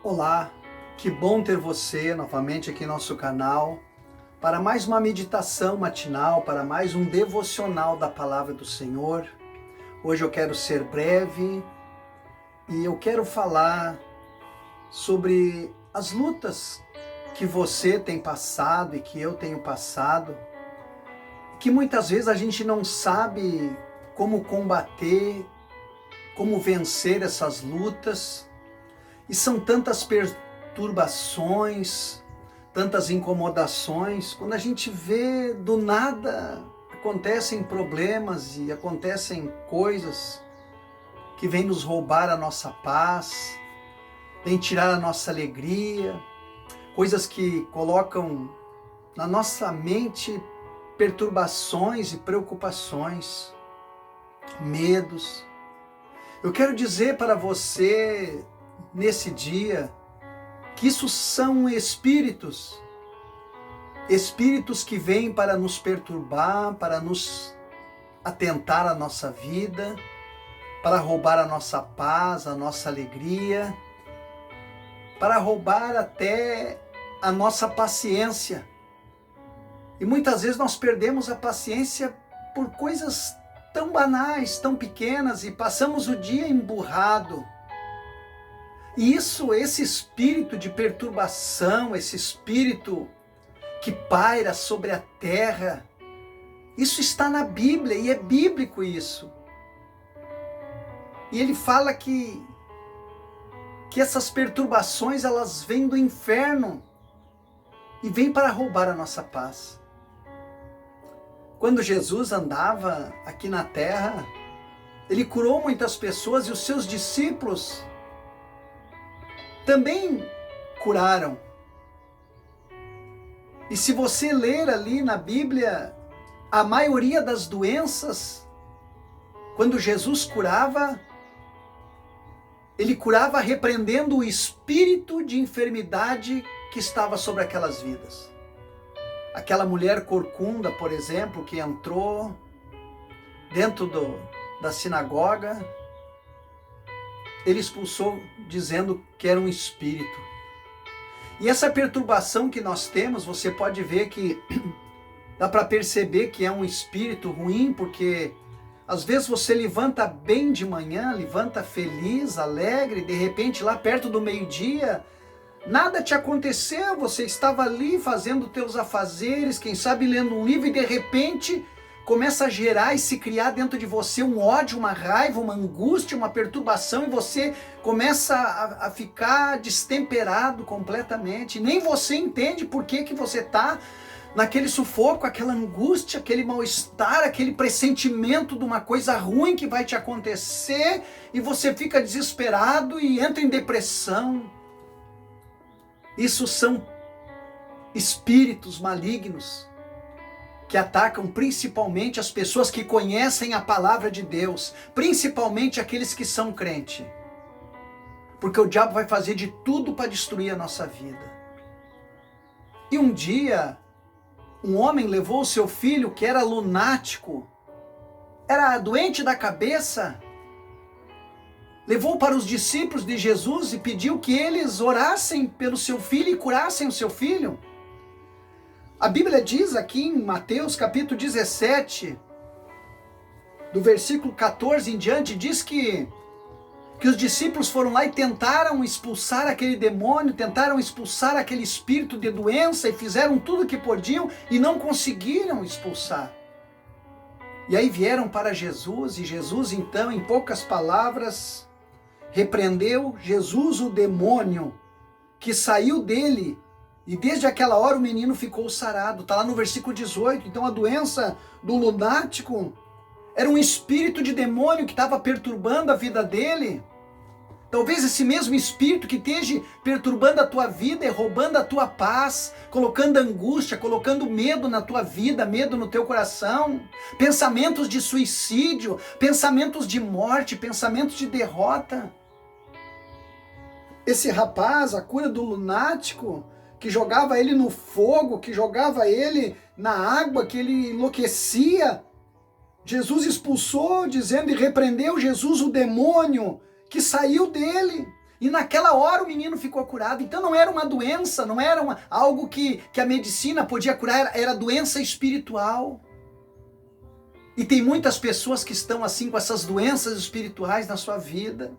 Olá, que bom ter você novamente aqui no nosso canal para mais uma meditação matinal, para mais um devocional da Palavra do Senhor. Hoje eu quero ser breve e eu quero falar sobre as lutas que você tem passado e que eu tenho passado, que muitas vezes a gente não sabe como combater, como vencer essas lutas. E são tantas perturbações, tantas incomodações, quando a gente vê do nada acontecem problemas e acontecem coisas que vêm nos roubar a nossa paz, vêm tirar a nossa alegria, coisas que colocam na nossa mente perturbações e preocupações, medos. Eu quero dizer para você nesse dia que isso são espíritos que vêm para nos perturbar, para nos atentar à nossa vida, para roubar a nossa paz, a nossa alegria, para roubar até a nossa paciência. E muitas vezes nós perdemos a paciência por coisas tão banais, tão pequenas, e passamos o dia emburrado. E esse espírito de perturbação, esse espírito que paira sobre a terra, isso está na Bíblia e é bíblico isso. E ele fala que essas perturbações elas vêm do inferno e vêm para roubar a nossa paz. Quando Jesus andava aqui na terra, ele curou muitas pessoas e os seus discípulos também curaram. E se você ler ali na Bíblia, a maioria das doenças, quando Jesus curava, ele curava repreendendo o espírito de enfermidade que estava sobre aquelas vidas. Aquela mulher corcunda, por exemplo, que entrou dentro da sinagoga, ele expulsou dizendo que era um espírito. E essa perturbação que nós temos, você pode ver que dá para perceber que é um espírito ruim, porque às vezes você levanta bem de manhã, levanta feliz, alegre, de repente lá perto do meio-dia, nada te aconteceu, você estava ali fazendo teus afazeres, quem sabe lendo um livro, e de repente começa a gerar e se criar dentro de você um ódio, uma raiva, uma angústia, uma perturbação, e você começa a ficar destemperado completamente. Nem você entende por que você está naquele sufoco, aquela angústia, aquele mal-estar, aquele pressentimento de uma coisa ruim que vai te acontecer, e você fica desesperado e entra em depressão. Isso são espíritos malignos que atacam principalmente as pessoas que conhecem a palavra de Deus, principalmente aqueles que são crentes. Porque o diabo vai fazer de tudo para destruir a nossa vida. E um dia, um homem levou o seu filho, que era lunático, era doente da cabeça, levou para os discípulos de Jesus e pediu que eles orassem pelo seu filho e curassem o seu filho. A Bíblia diz aqui em Mateus capítulo 17, do versículo 14 em diante, diz que os discípulos foram lá e tentaram expulsar aquele demônio, tentaram expulsar aquele espírito de doença e fizeram tudo o que podiam e não conseguiram expulsar. E aí vieram para Jesus e Jesus então, em poucas palavras, repreendeu Jesus o demônio que saiu dele. E desde aquela hora o menino ficou sarado. Está lá no versículo 18. Então a doença do lunático era um espírito de demônio que estava perturbando a vida dele. Talvez esse mesmo espírito que esteja perturbando a tua vida e roubando a tua paz, colocando angústia, colocando medo na tua vida, medo no teu coração, pensamentos de suicídio, pensamentos de morte, pensamentos de derrota. Esse rapaz, a cura do lunático, que jogava ele no fogo, que jogava ele na água, que ele enlouquecia, Jesus expulsou, dizendo, e repreendeu Jesus o demônio que saiu dele. E naquela hora o menino ficou curado. Então não era uma doença, não era algo que a medicina podia curar, era doença espiritual. E tem muitas pessoas que estão assim com essas doenças espirituais na sua vida.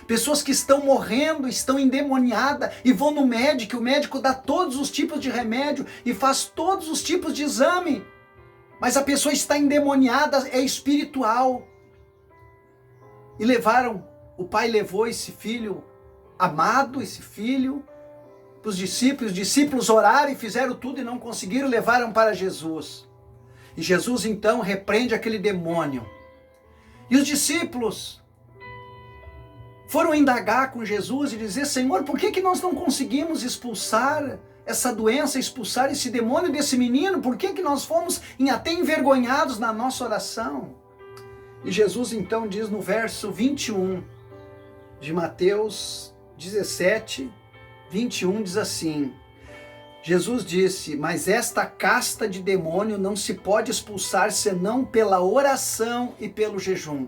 Pessoas que estão morrendo, estão endemoniadas e vão no médico, o médico dá todos os tipos de remédio e faz todos os tipos de exame. Mas a pessoa está endemoniada, é espiritual. E o pai levou esse filho amado, esse filho, para os discípulos oraram e fizeram tudo e não conseguiram, levaram para Jesus. E Jesus então repreende aquele demônio. E os discípulos foram indagar com Jesus e dizer: Senhor, por que nós não conseguimos expulsar essa doença, expulsar esse demônio desse menino? Por que nós fomos até envergonhados na nossa oração? E Jesus então diz no verso 21 de Mateus 17, 21, diz assim: Jesus disse: mas esta casta de demônio não se pode expulsar senão pela oração e pelo jejum.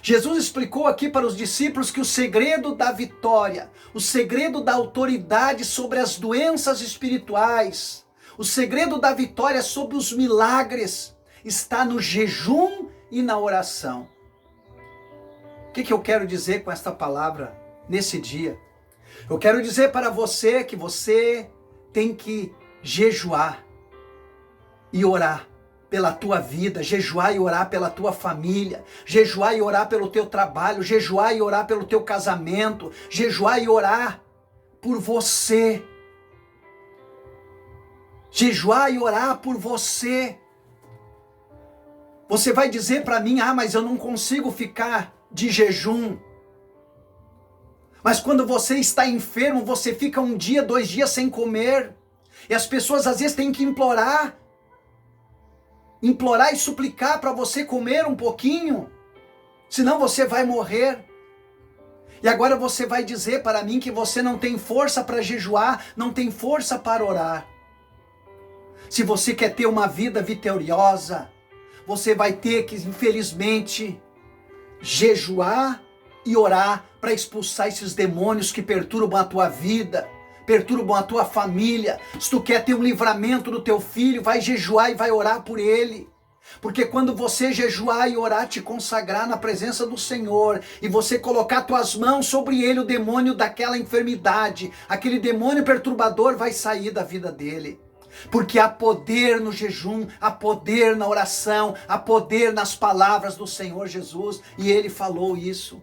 Jesus explicou aqui para os discípulos que o segredo da vitória, o segredo da autoridade sobre as doenças espirituais, o segredo da vitória sobre os milagres está no jejum e na oração. O que eu quero dizer com esta palavra nesse dia? Eu quero dizer para você que você tem que jejuar e orar pela tua vida, jejuar e orar pela tua família, jejuar e orar pelo teu trabalho, jejuar e orar pelo teu casamento, jejuar e orar por você. Jejuar e orar por você. Você vai dizer para mim: mas eu não consigo ficar de jejum. Mas quando você está enfermo, você fica 1 dia, 2 dias sem comer. E as pessoas às vezes têm que implorar e suplicar para você comer um pouquinho, senão você vai morrer. E agora você vai dizer para mim que você não tem força para jejuar, não tem força para orar. Se você quer ter uma vida vitoriosa, você vai ter que, infelizmente, jejuar e orar para expulsar esses demônios que perturbam a tua vida, perturbam a tua família. Se tu quer ter um livramento do teu filho, vai jejuar e vai orar por ele. Porque quando você jejuar e orar, te consagrar na presença do Senhor, e você colocar tuas mãos sobre ele, o demônio daquela enfermidade, aquele demônio perturbador vai sair da vida dele. Porque há poder no jejum, há poder na oração, há poder nas palavras do Senhor Jesus, e ele falou isso.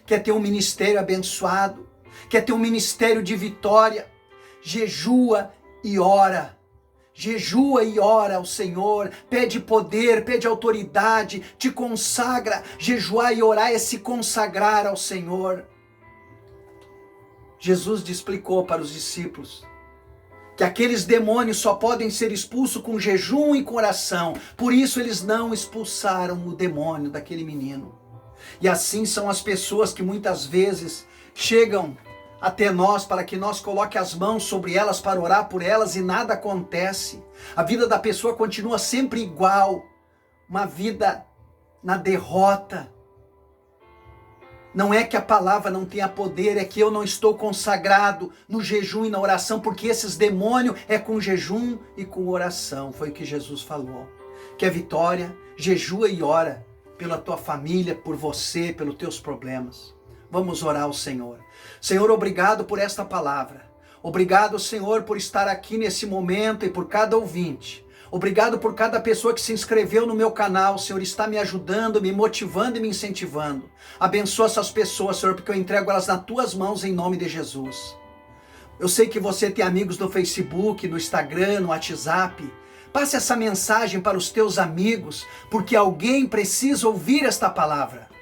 Quer ter um ministério abençoado, quer ter um ministério de vitória, jejua e ora. Jejua e ora ao Senhor, pede poder, pede autoridade, te consagra. Jejuar e orar é se consagrar ao Senhor. Jesus explicou para os discípulos que aqueles demônios só podem ser expulsos com jejum e com oração. Por isso eles não expulsaram o demônio daquele menino. E assim são as pessoas que muitas vezes chegam até nós para que nós coloque as mãos sobre elas para orar por elas e nada acontece. A vida da pessoa continua sempre igual, uma vida na derrota. Não é que a palavra não tenha poder, é que eu não estou consagrado no jejum e na oração, porque esses demônios é com jejum e com oração. Foi o que Jesus falou. Quer vitória? Jejua e ora pela tua família, por você, pelos teus problemas. Vamos orar ao Senhor. Senhor, obrigado por esta palavra. Obrigado, Senhor, por estar aqui nesse momento e por cada ouvinte. Obrigado por cada pessoa que se inscreveu no meu canal. Senhor, está me ajudando, me motivando e me incentivando. Abençoa essas pessoas, Senhor, porque eu entrego elas nas tuas mãos em nome de Jesus. Eu sei que você tem amigos no Facebook, no Instagram, no WhatsApp. Passe essa mensagem para os teus amigos, porque alguém precisa ouvir esta palavra.